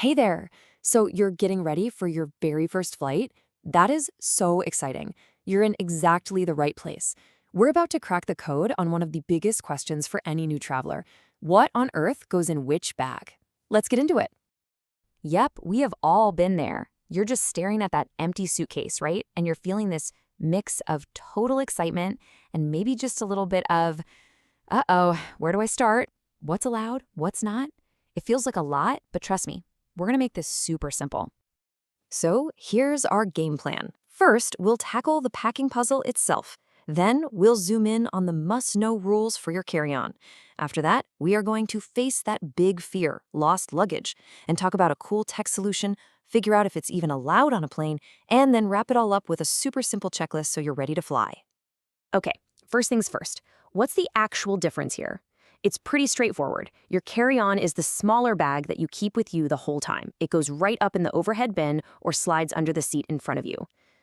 Hey there! So you're getting ready for your very first flight? That is so exciting. You're in exactly the right place. We're about to crack the code on one of the biggest questions for any new traveler. What on earth goes in which bag? Let's get into it. Yep, we have all been there. You're just staring at that empty suitcase, right? And you're feeling this mix of total excitement and maybe just a little bit of, uh-oh, where do I start? What's allowed? What's not? It feels like a lot, but trust me, we're gonna make this super simple. So here's our game plan. First, we'll tackle the packing puzzle itself. Then we'll zoom in on the must-know rules for your carry-on. After that, we are going to face that big fear, lost luggage, and talk about a cool tech solution, figure out if it's even allowed on a plane, and then wrap it all up with a super simple checklist so you're ready to fly. Okay, first things first. What's the actual difference here? It's pretty straightforward. Your carry-on is the smaller bag that you keep with you the whole time. It goes right up in the overhead bin or slides under the seat in front of you.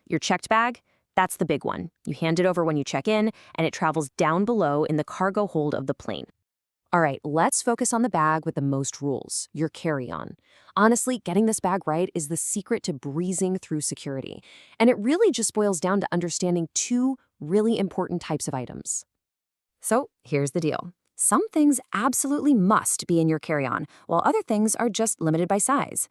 Your checked bag, that's the big one. You hand it over when you check in, and it travels down below in the cargo hold of the plane. All right, let's focus on the bag with the most rules, your carry-on. Honestly, getting this bag right is the secret to breezing through security. And it really just boils down to understanding two really important types of items. So here's the deal. Some things absolutely must be in your carry-on, while other things are just limited by size.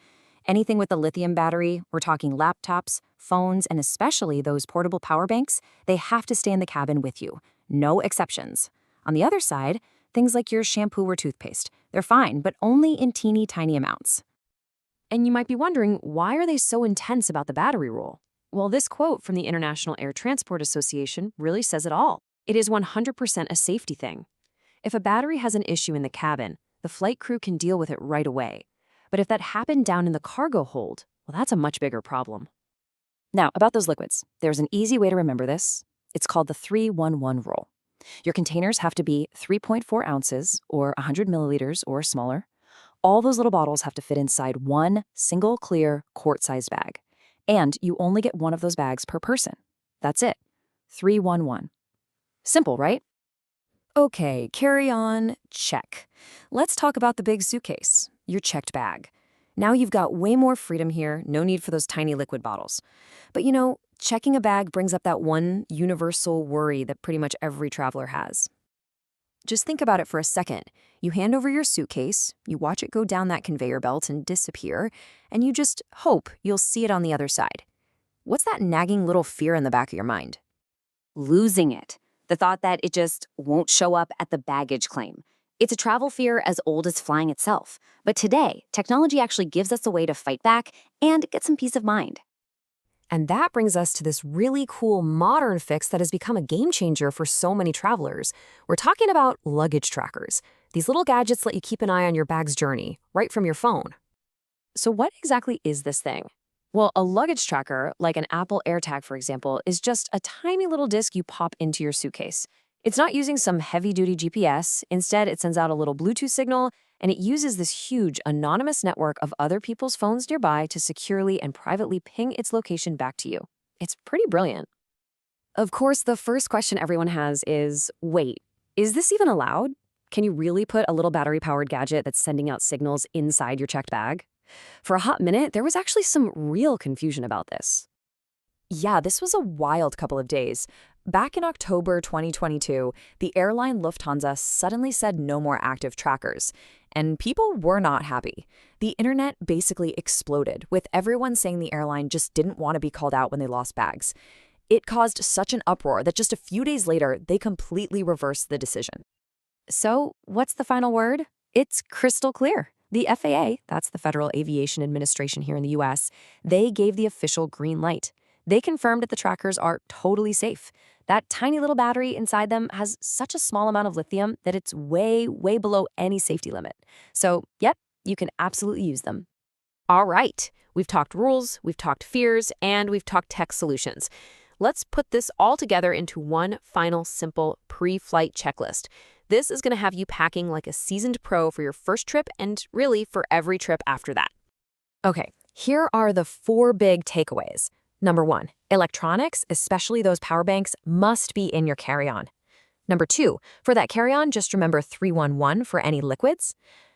Anything with a lithium battery, we're talking laptops, phones, and especially those portable power banks, they have to stay in the cabin with you. No exceptions. On the other side, things like your shampoo or toothpaste, they're fine, but only in teeny tiny amounts. And you might be wondering, why are they so intense about the battery rule? Well, this quote from the International Air Transport Association really says it all. It is 100% a safety thing. If a battery has an issue in the cabin, the flight crew can deal with it right away. But if that happened down in the cargo hold, well, that's a much bigger problem. Now, about those liquids, there's an easy way to remember this. It's called the 3-1-1 rule. Your containers have to be 3.4 ounces or 100 milliliters or smaller. All those little bottles have to fit inside one single clear quart-sized bag. And you only get one of those bags per person. That's it. 3-1-1. Simple, right? Okay, carry on, check. Let's talk about the big suitcase, your checked bag. Now you've got way more freedom here, no need for those tiny liquid bottles. But you know, checking a bag brings up that one universal worry that pretty much every traveler has. Just think about it for a second. You hand over your suitcase, you watch it go down that conveyor belt and disappear, and you just hope you'll see it on the other side. What's that nagging little fear in the back of your mind? Losing it. The thought that it just won't show up at the baggage claim. It's a travel fear as old as flying itself. But today, technology actually gives us a way to fight back and get some peace of mind. And that brings us to this really cool modern fix that has become a game changer for so many travelers. We're talking about luggage trackers. These little gadgets let you keep an eye on your bag's journey, right from your phone. So what exactly is this thing? Well, a luggage tracker, like an Apple AirTag, for example, is just a tiny little disc you pop into your suitcase. It's not using some heavy-duty GPS. Instead, it sends out a little Bluetooth signal, and it uses this huge anonymous network of other people's phones nearby to securely and privately ping its location back to you. It's pretty brilliant. Of course, the first question everyone has is, wait, is this even allowed? Can you really put a little battery-powered gadget that's sending out signals inside your checked bag? For a hot minute, there was actually some real confusion about this. Yeah, this was a wild couple of days. Back in October 2022, the airline Lufthansa suddenly said no more active trackers, and people were not happy. The internet basically exploded, with everyone saying the airline just didn't want to be called out when they lost bags. It caused such an uproar that just a few days later, they completely reversed the decision. So, what's the final word? It's crystal clear. The FAA, that's the Federal Aviation Administration here in the US, they gave the official green light. They confirmed that the trackers are totally safe. That tiny little battery inside them has such a small amount of lithium that it's way, way below any safety limit. So, yep, you can absolutely use them. All right, we've talked rules, we've talked fears, and we've talked tech solutions. Let's put this all together into one final simple pre-flight checklist. This is going to have you packing like a seasoned pro for your first trip and really for every trip after that. Okay, here are the 4 big takeaways. Number 1, electronics, especially those power banks, must be in your carry-on. Number 2, for that carry-on, just remember 3-1-1 for any liquids.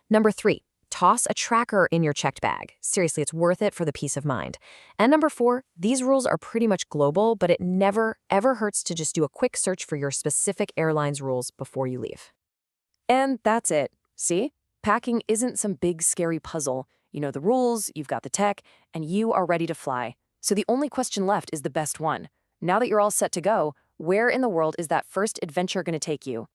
Number 3, Toss a tracker in your checked bag. Seriously, it's worth it for the peace of mind. And number 4, these rules are pretty much global, but it never, ever hurts to just do a quick search for your specific airline's rules before you leave. And that's it. See? Packing isn't some big, scary puzzle. You know the rules, you've got the tech, and you are ready to fly. So the only question left is the best one. Now that you're all set to go, where in the world is that first adventure going to take you?